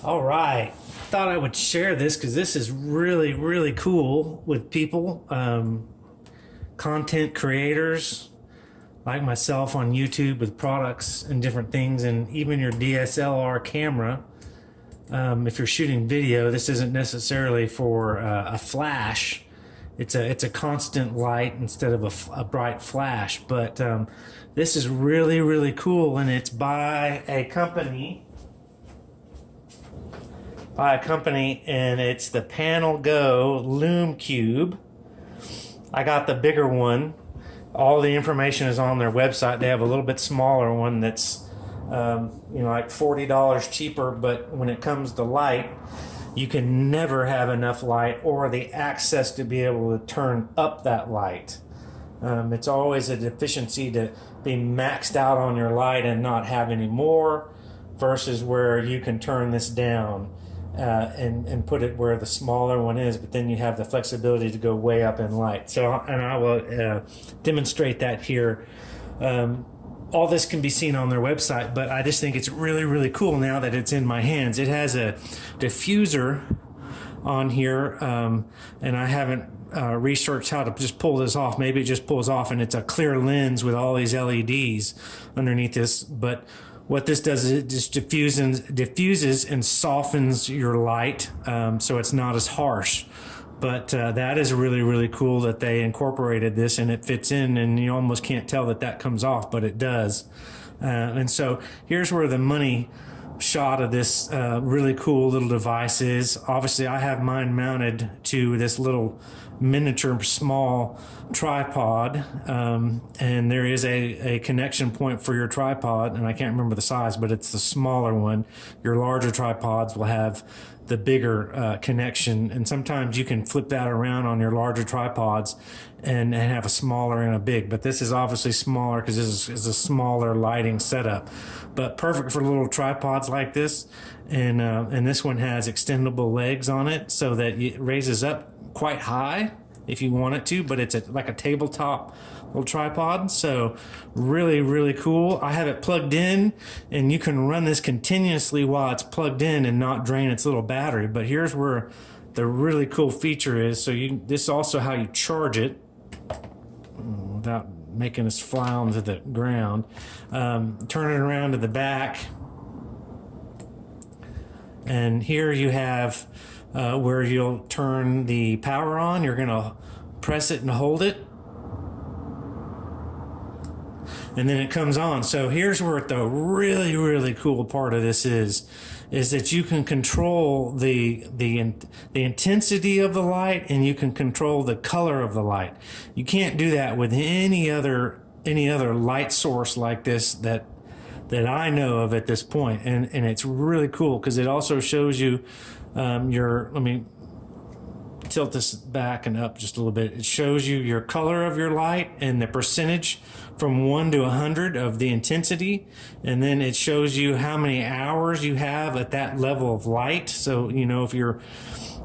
All right. Thought I would share this because this is really cool with people, content creators like myself on YouTube with products and different things, and even your DSLR camera. If you're shooting video, this isn't necessarily for a flash. It's a constant light instead of a bright flash. But this is really cool, and it's by a company. And it's the Panel Go Lume Cube. I got the bigger one. All the information is on their website. They have a little bit smaller one that's like $40 cheaper, but when it comes to light, you can never have enough light or the access to be able to turn up that light. It's always a deficiency to be maxed out on your light and not have any more, versus where you can turn this down and put it where the smaller one is, but then you have the flexibility to go way up in light. So, and I will demonstrate that here. All this can be seen on their website, but I just think it's really cool now that it's in my hands. It has a diffuser on here, and I haven't researched how to just pull this off. Maybe it just pulls off and it's a clear lens with all these LEDs underneath this, but what this does is it just diffuses and softens your light, so it's not as harsh. But that is really cool that they incorporated this and it fits in, and you almost can't tell that comes off, but it does. And so here's where the money shot of this really cool little device is. Obviously, I have mine mounted to this little miniature small tripod, and there is a connection point for your tripod, and I can't remember the size, but it's the smaller one. Your larger tripods will have the bigger connection, and sometimes you can flip that around on your larger tripods and have a smaller and a big, but this is obviously smaller because this is a smaller lighting setup, but perfect for little tripods like this. And this one has extendable legs on it so that it raises up quite high if you want it to, but it's like a tabletop little tripod. So really cool. I have it plugged in, and you can run this continuously while it's plugged in and not drain its little battery. But here's where the really cool feature is. So this is also how you charge it without making us fly onto the ground. Turn it around to the back, and here you have where you'll turn the power on. You're gonna press it and hold it, and then it comes on. So here's where the really cool part of this is that you can control the intensity of the light, and you can control the color of the light. You can't do that with any other light source like this that I know of at this point. And it's really cool because it also shows you let me tilt this back and up just a little bit. It shows you your color of your light and the percentage from 1 to 100 of the intensity, and then it shows you how many hours you have at that level of light. So if you're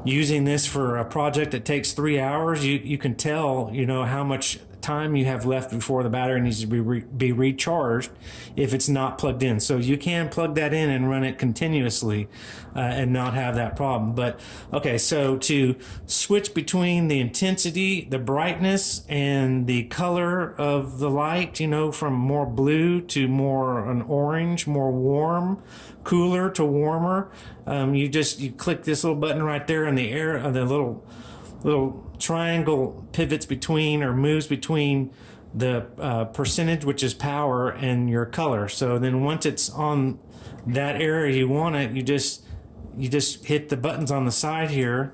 using this for a project that takes 3 hours, you can tell how much time you have left before the battery needs to be recharged if it's not plugged in. So you can plug that in and run it continuously and not have that problem. But okay, so to switch between the intensity, the brightness, and the color of the light, from more blue to more an orange, more warm, cooler to warmer, you click this little button right there, and the little triangle pivots between or moves between the percentage, which is power, and your color. So then once it's on that area you want it, you just hit the buttons on the side here,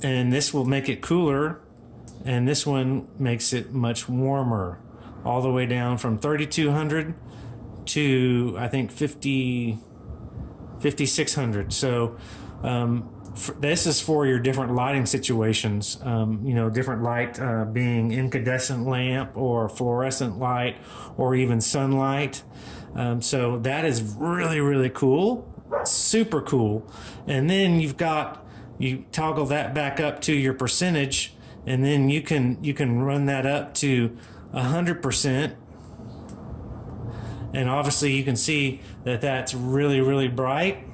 and this will make it cooler, and this one makes it much warmer, all the way down from 3200 to I think 5600. So this is for your different lighting situations, different light being incandescent lamp or fluorescent light or even sunlight. So that is really cool, super cool. And then you toggle that back up to your percentage, and then you can run that up to 100%. And obviously you can see that that's really bright.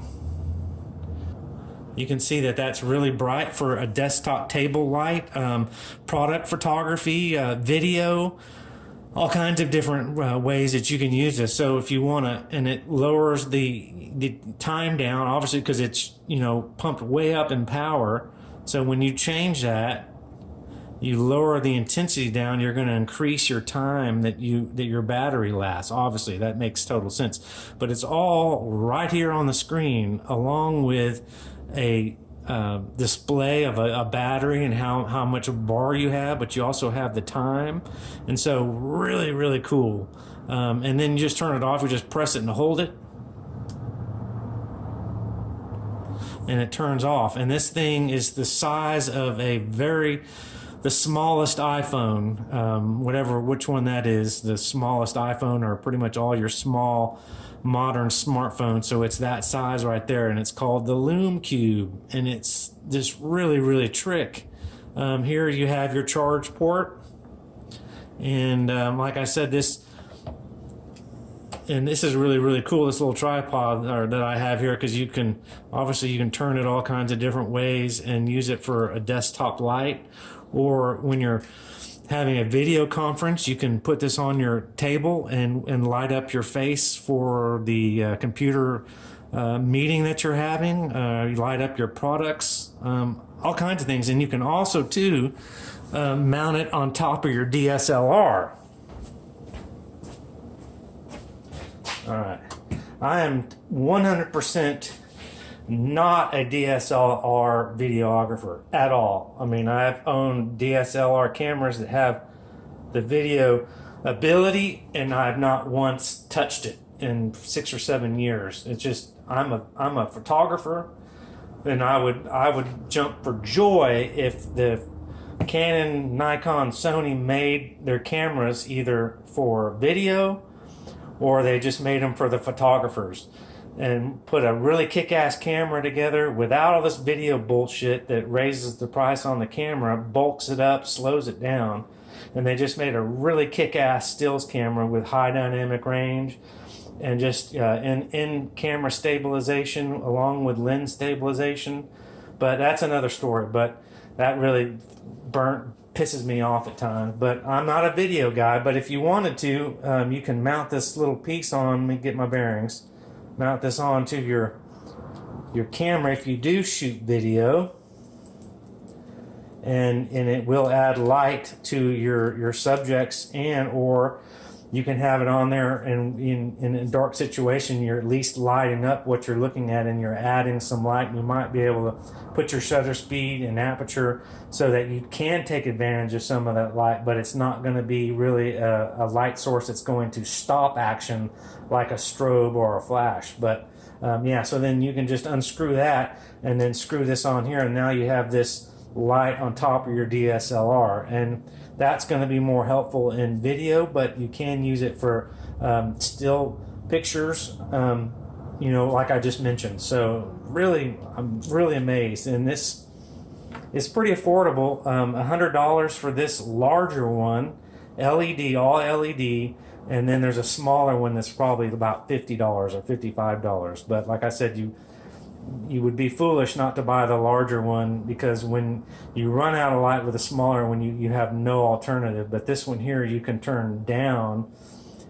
You can see that that's really bright for a desktop table light, product photography, video, all kinds of different ways that you can use this. So if you want to, and it lowers the time down, obviously, because it's, you know, pumped way up in power. So when you change that, you lower the intensity down, you're going to increase your time that your battery lasts. Obviously, that makes total sense. But it's all right here on the screen, along with a display of a battery and how much bar you have, but you also have the time. And so really, really cool. And then you just turn it off. You just press it and hold it, and it turns off. And this thing is the size of the smallest iPhone, which one that is, the smallest iPhone, or pretty much all your small modern smartphones. So it's that size right there, and it's called the Lume Cube, and it's this really, really trick. Here you have your charge port, and like I said, this is really, really cool, this little tripod that I have here, because you can turn it all kinds of different ways and use it for a desktop light, or when you're having a video conference, you can put this on your table and light up your face for the computer meeting that you're having. You light up your products, all kinds of things. And you can also, too, mount it on top of your DSLR. All right. I am 100% not a DSLR videographer at all. I mean, I've owned DSLR cameras that have the video ability, and I've not once touched it in 6 or 7 years. It's just, I'm a photographer, and I would jump for joy if the Canon, Nikon, Sony made their cameras either for video or they just made them for the photographers, and put a really kick-ass camera together without all this video bullshit that raises the price on the camera, bulks it up, slows it down. And they just made a really kick-ass stills camera with high dynamic range and just in camera stabilization along with lens stabilization. But that's another story. But that really pisses me off at times. But I'm not a video guy. But if you wanted to, you can mount this little piece on. Let me get my bearings. Mount this onto your camera if you do shoot video, and it will add light to your subjects, and or you can have it on there, and in a dark situation you're at least lighting up what you're looking at, and you're adding some light, and you might be able to put your shutter speed and aperture so that you can take advantage of some of that light, but it's not going to be really a light source that's going to stop action like a strobe or a flash. But yeah, so then you can just unscrew that and then screw this on here, and now you have this light on top of your DSLR, and that's going to be more helpful in video, but you can use it for still pictures, you know, like I just mentioned. So really, I'm really amazed, and this is pretty affordable. $100 for this larger one, LED, all LED, and then there's a smaller one that's probably about $50 or $55. But like I said, you would be foolish not to buy the larger one, because when you run out of light with a smaller one, you have no alternative. But this one here you can turn down,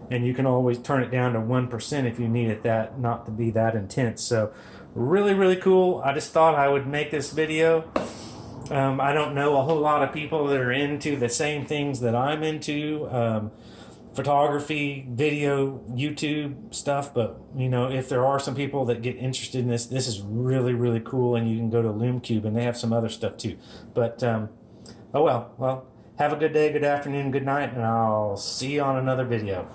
and you can always turn it down to 1% if you need it not to be that intense. So really, really cool. I just thought I would make this video. I don't know a whole lot of people that are into the same things that I'm into. Photography, video, YouTube stuff, but you know, if there are some people that get interested in this is really, really cool, and you can go to Lume Cube, and they have some other stuff too. But oh well, have a good day, good afternoon, good night, and I'll see you on another video.